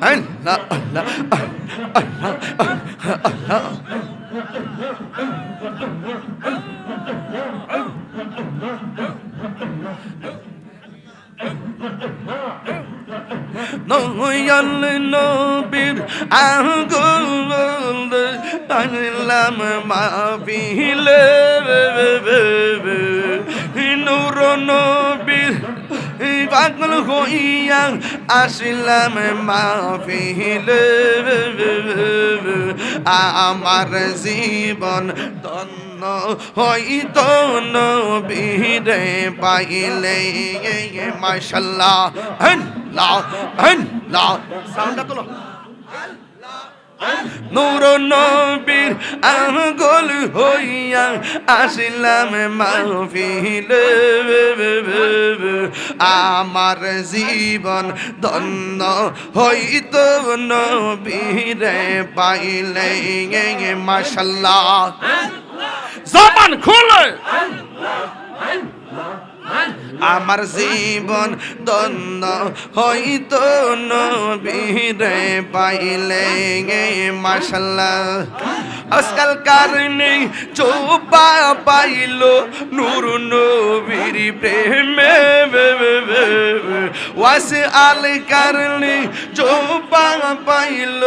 আল্লাহ আল্লাহ আল্লাহ আল্লাহ নয়ন নবীর আঙ্গুল আনলাম মাহফিলে নূর নবীর পাগল হইয়া আসলাম মাহফিলে আমার জীবন ধন্য হইতো নবীরে পাইলে মাশাআল্লাহ আল্লাহ আল্লাহ সাউন্ডটা তোলো নূর নবীর আঙ্গুল হইয়া আসলাম মাহফিলে আমার জীবন ধন্য হইতো নবীরে পাইলে মাশাআল্লাহ জবান খুলে আমার জীবন ধন্য হইতো নবীরে পাইলে মাশাআল্লাহ আজকাল কারণে চোপা পাইল নূর নবীর প্রেমে ওয়াস আল কারণে চোপা পাইল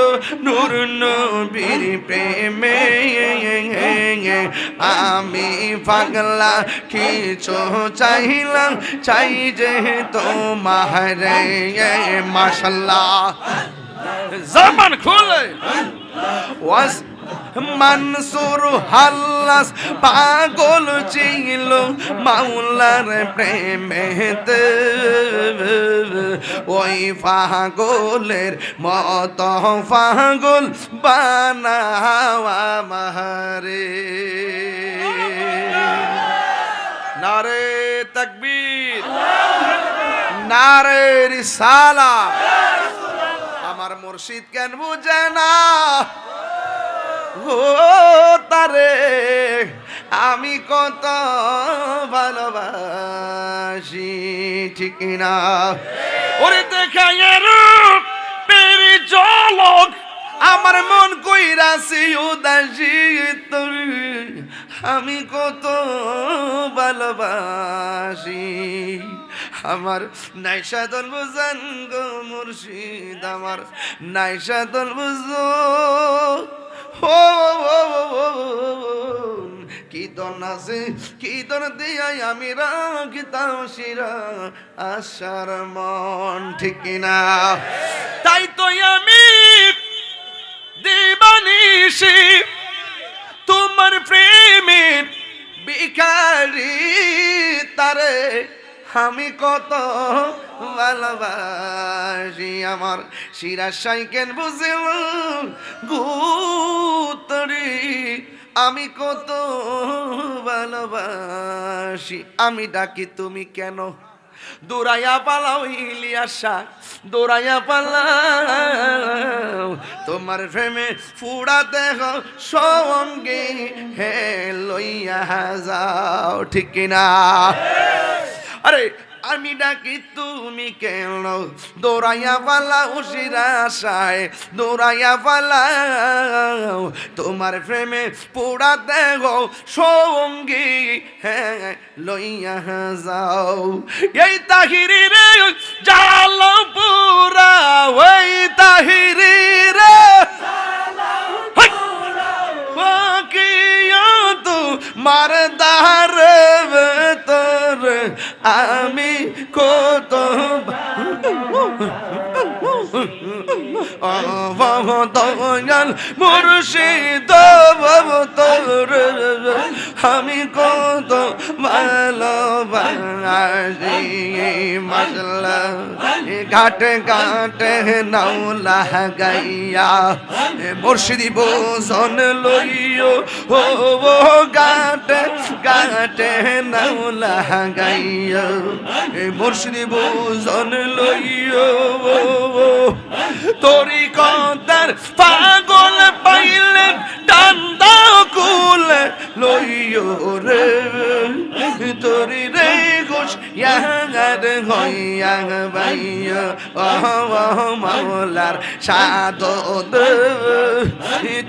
নূর নবীর প্রেমে আমি পাগলা কিছু চাইলাম চাই যে তোমারে মাশাআল্লাহ জবান খুলে ওয়াস মনসুর হাল্লাস পাগল ছিল মাওলার প্রেমেতে ওই পাগলের মত পাগল বানাওয়া মারে নারে তাকবীর নারে রিসালাত আমার মুর্শিদ কেন বুঝে না ও তারে আমি কত ভালোবাসি ঠিক না ওরে দেখায় রূপ পেরি ঝলক আমার মন কইরাছি উদাসী তোর আমি কত ভালোবাসি আমার নাইশাদল বুঝান গো মুর্শিদ আমার নাইশাদল বুঝো ও কি দন আছে কি দন দিয়া আমি রাখিতাম শিরা আশার মন ঠিক না তাই তো আমি দিবানিশি তোমার প্রেমের ভিখারি তারে আমি কত ভালোবাসি আমার শিরা সাইকেন বুঝিল গুতরি আমি কত ভালোবাসি আমি ডাকি তুমি কেন দৌড়াইয়া পালাও ইলিয়াসা দৌড়াইয়া পালাও তোমার প্রেমে ফুড়া দেহ সঙ্গে হে লইয়া যাও ঠিক না আরে আমি ডাকি তুমি কেন দৌড়াইয়া পালাও শিরাশায় দৌড়াইয়া পালাও তোমার প্রেমে পোড়া দেহ সঙ্গী হ্যাঁ লইয়া যাও এই তাহিরি রে জাল পুরা ওই তাহিরি রে মারদার তোর আমি কত দয়াল মুর্শিদ তোর আমি কত ভালোবাসি মাশাআল্লাহ ঘাটে ঘাটে নাওলা গাইয়া মুর্শিদি বোজন লইও ও ঘাটে ঘাটে নাওলা গাইয়া মুর্শিদি বোজন লইও তোরি কদার পাগল পাইলে ডান্ডা কুলে লইও রে তোরি রে গোস ইয়ার হইয়া বাইয়া মাওলার সাদত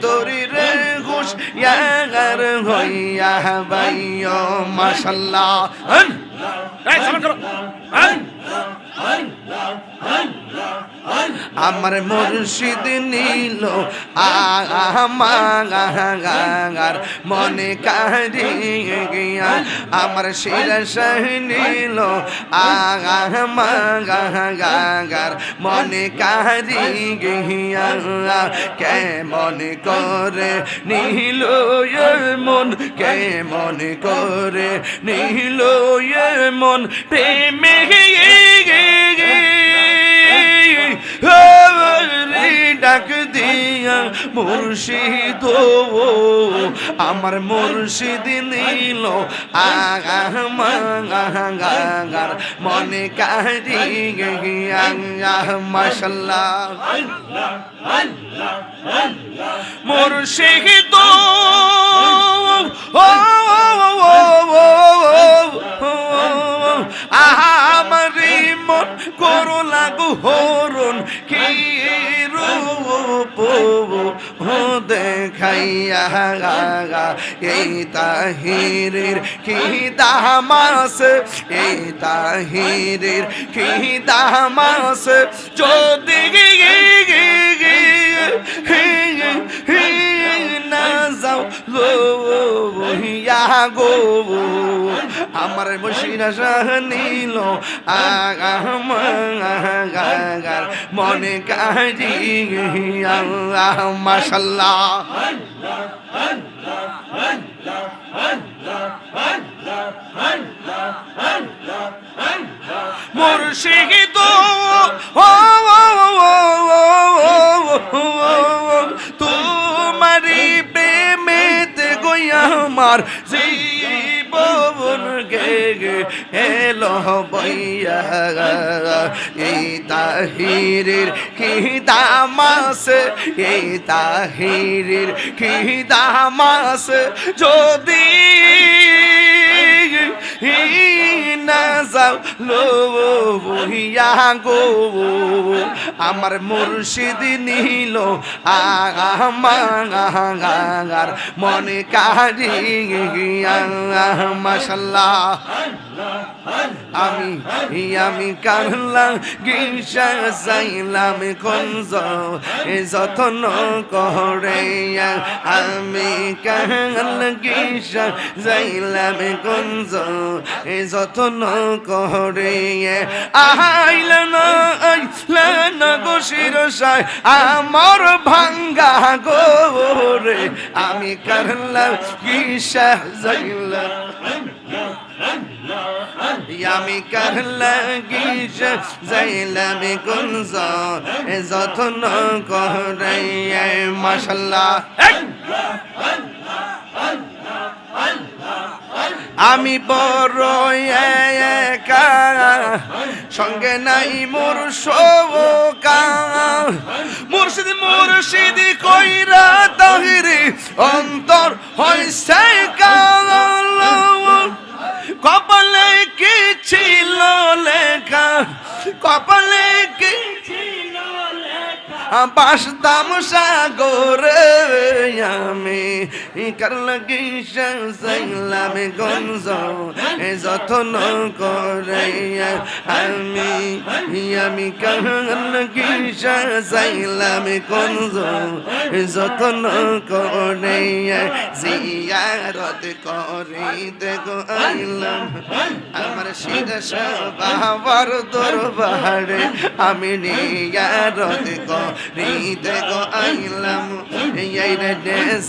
তোরি রে গোস ইয়ার হইয়া বাইয়া মাশাআল্লাহ এই সালাম করো আমার মুর্শিদ নীল আমার মনে কারি গিয়া আমার শিরস নীল আমার মনে কারি গিয়া কেমন করে নীল মন কেমন করে নীল মন প্রেমে ডাক দিয়া মুর্শিদ আমার মুর্শিদ নীল আমার মনে কারি গিয়া মাশাআল্লাহ মুর্শিদ আমার মন করো লাগু হরণ কি রূপ দেখাইয়া এই তাহিরের কি দামাস এই তাহিরের কি দামাস যদি না যাও গো আমার বসিরা শাহ নীল আমার মনে কাজি আল্লাহ মাশাআল্লাহ মুর্শিদ তোমারি প্রেমেতে গইয়া আমার জীবন গে এলো বইয়া এই তাহিরের কি দামাস এই তাহিরের কি দামাস যদি না যাও লো বইয়া গো আমার মুর্শিদ নীল আমার মনে কারি মাশাআল্লাহ আমি কারলাম গিসা যাইলাম কঞ্জ যতন করে আমি কারল গিসা যাইলাম কঞ্জ যতন করে আইলেন গো শিরসায় আমার ভাঙ্গা গোরে আমি কারলাম গিসা যাইলাম আমি কারলা গিস যাইলাম কুঞ্জ যতন করে মাশাআল্লাহ আমি বড় একা সঙ্গে নাই মোর শোকা মুর্শিদ মুর্শিদ কইরা তাহিরি অন্তর হইছে কাল কপালে কি ছিল লেখা কপালে কি ছিল লেখা বাসতাম সাগরে আমি কারলা গিসা যাইলাম গঞ্জ যতন করে আমি কারলা গিসা যাইলাম গঞ্জ যতন করে জিয়ারত করিতে গো আইলাম আমার শিরস বাবার দরবারে আমি নিয়ারত করিতে গো আইলাম এই রে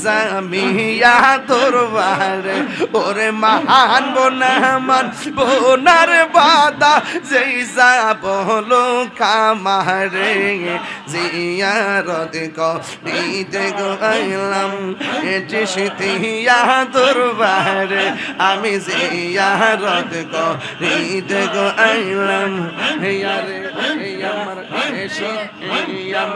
জামিয়া দরবারে ওরে মহান বোনামান বোনার বাদা যেই যাব কামারে জিয়ারত করিতে গো আইলাম এটি সিতিয়া দরবারে আমি জিয়ারত করিতে গো আইলাম ইয়ারে আমার এসি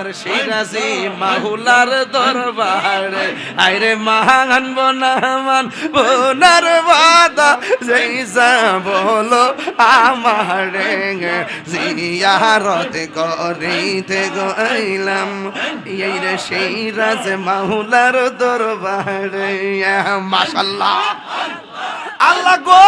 আমার সিরাজি মাহুলার দরবারে আইরে মহান বনামান বোনার বাদা যেইসা বলো আমারে জিয়ারত করিতে গইলাম এই রে সিরাজ মাহুলার দরবারে মাশাআল্লাহ আল্লাহ গো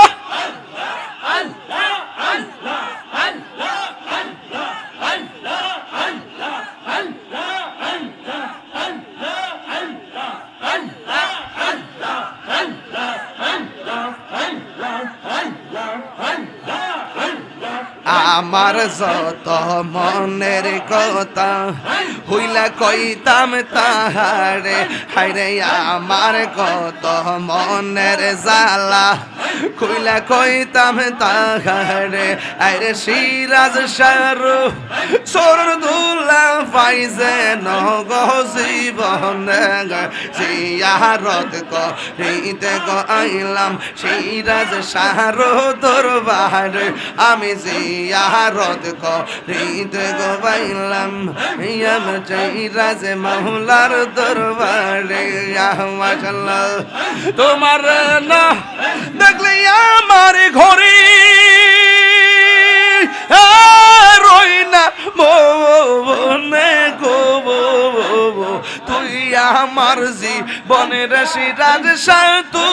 আমার যত মনের কথা হইলা কইতাম তাহারে হায়রে আমার কত মনের জ্বালা কইলা কইতাম তাহারে আরে সিরাজ শাহরু সরদুল্লাহ ফাইজে নগ জীবন জিয়ারত করিতে গইলাম সিরাজ শাহরু দরবারে আমি জিয়ারত করিতে গইলাম আমার সিরাজ মাওলার দরবারে মাশাআল্লাহ তোমার না দেখলে আমার ঘরে রই না মনে গো তুই আমার জীবনের সিরাজ সাতু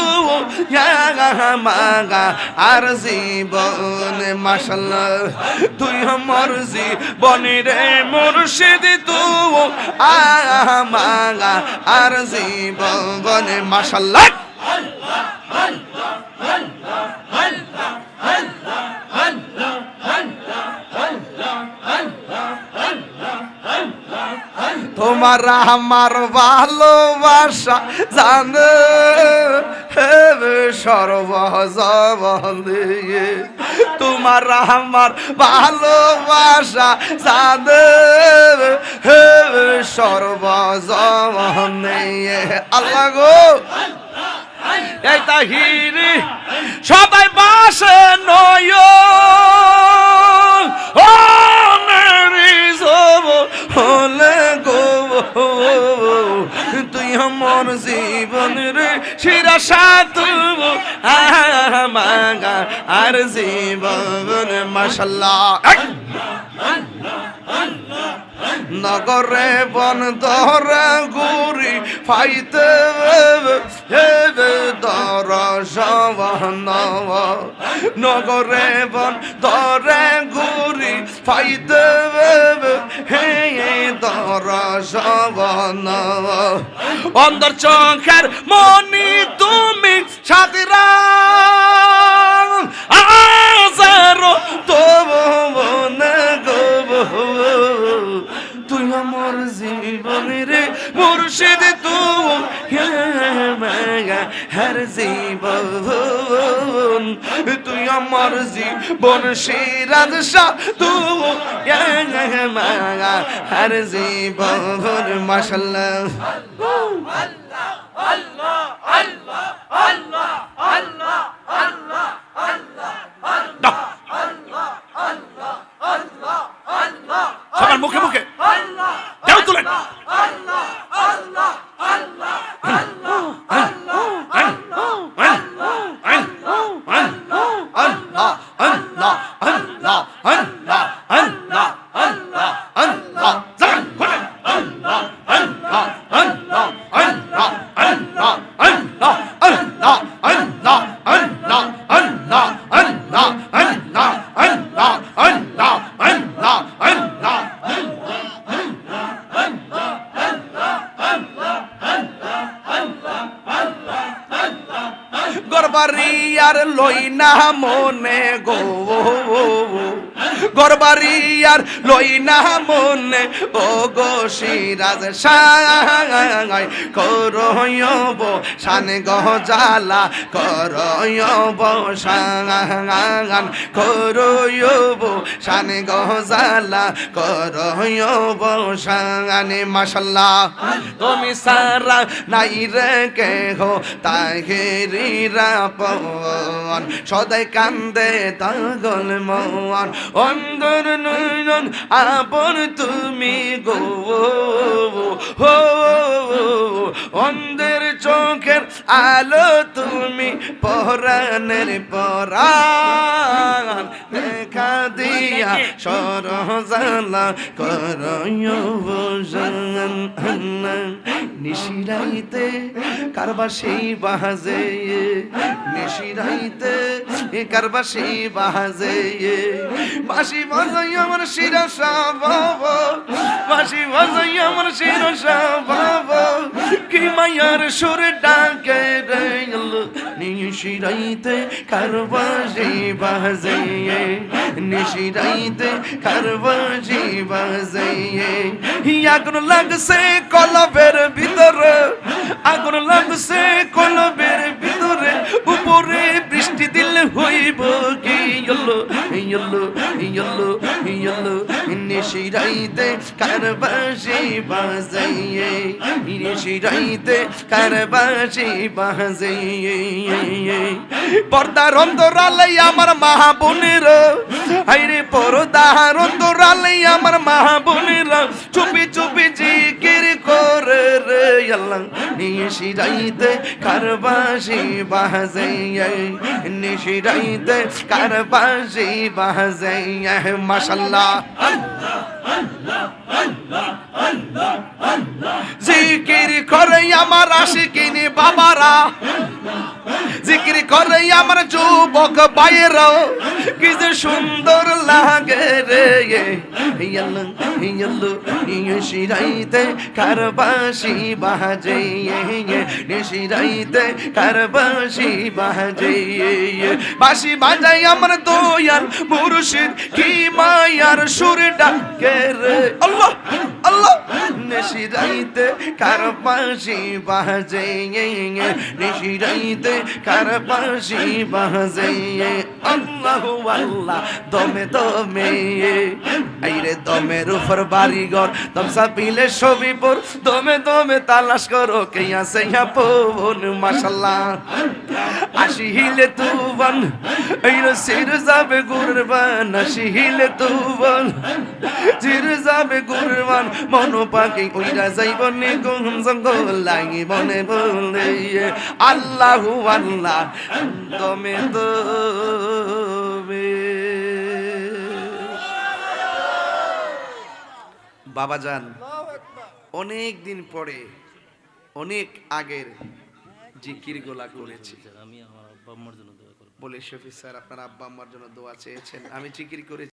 মাগা আর জীবন মাশাআল্লাহ তুই আমার জীবনের মুর্শিদ তু মাগা আর জীবন মাশাআল্লাহ তোমার আমার ভালোবাসা জানে সর্বজীবন দিয়ে তোমার আমার ভালোবাসা জানে সর্বজীবন দিয়ে আল্লাহ গো এই তাহিরি সবাই বাসে নয় ও মেরি জব হলে গো তুই আমার জীবন রে শিরা সাতু মাগা আর জীবন মাশাআল্লাহ নগরে বন্দরে গুরি ফাইতে দরশন নগরে বন্দরে গুরি ফাইতে হে দরশন অন্তর চোখের মনি তুমি সাদিরা আজারো তবু মনে গো তুই আমার জীবনের মুর্শিদ তু হর জীবন তুই আমার জীবন সিরাজ শাহ তু হর জীবন মাশাআল্লাহ আল্লাহ আল্লাহ আল্লাহ আল্লাহ আল্লাহ আল্লাহ সবার মুখে মুখে কেউ তুলেন গরবারিয়ার লই না মনে গো গরবারিয়ার লই না মনে ও গো সিরাজ শাহ করয়ব শান গজালা করয়ব শান করয়ব শান গজালা করয়ব শান মাশাআল্লাহ তুমি সারা নাই রে কে হো তাহিরিরা পন সদাই কান্দে তাগল মন ও সুন্দর নয়ন আপন তুমি গো হো অন্ধের চোখের আলো তুমি পরাণের পরাণ দেখা দিয়া সরজালা করয়ন নিশিরাইতে কারবাসি বাজে নিশিরাইতে কারবাসি বাজে বাঁশি বাজাই আমার শিরসা বাবা বাঁশি বাজাই আমার শিরসা বাবা কি মায়ার সুর ডাকে রে নিশিরাইতে কারবাসি বাজে নিশিরাইতে কারবাসি বাজে আগুন লাগছে কলবের ভিতরে আগুন লাগছে কলবের ভিতরে উপরে বৃষ্টি দিলে হইব কি ইয়লো ইয়লো ইয়লো ইয়লো নিশিরাইতে কারবাসি বাজাইয়ে নিশিরাইতে কারবাসি বাজাইয়ে পর্দার অন্তরালে আমার মাহবুনের হাইরে পর্দার অন্তরালে আমার মাহবুনের চুপি চুপি জিকির করে রে আল্লাহ নিশিরাইতে কারবাসি বাজাইয়ে নিশিরাইতে কারবাসি বাজাইয়ে মাশাআল্লাহ জিকির করে আমার আশিকিনী বাবারা জিকির করে আমার যুবক ভাইয়েরা কি যে সুন্দর লাগে রে ইয়াল্লা ইয়াল্লা নিশিরাইতে কারবাসি বাজে নিশিরাইতে কারবাসি বাজে বাঁশি বাজাই আমার দয়াল মুর্শিদ কি মায়ার সুর ডাকে রে আল্লাহ আল্লাহ নিশিরাইতে কারবাসি বাজে নিশিরাইতে কারবাসি বাজে আল্লাহু আল্লাহ দমে দমে আইরে দমের উপর বাড়িঘর দমসা পিলে ছবিপুর দমে দমে তালাশ করো কে আছে আপন মাশাআল্লাহ আসিলে তুবন আইরে সির যাবে কুরবান আসিলে তুবন সির যাবে কুরবান মন পাখি কইরা যাইব নি কোন জঙ্গল লাগি বনে বলে আল্লাহু আল্লাহ দমে দমে বাবাজান অনেক দিন পরে অনেক আগের জিকির গোলা করেছি আমি আমার আব্বা আম্মার জন্য দোয়া করব বলে শফি স্যার আপনার আব্বা আম্মার জন্য দোয়া চেয়েছেন আমি জিকির করেছি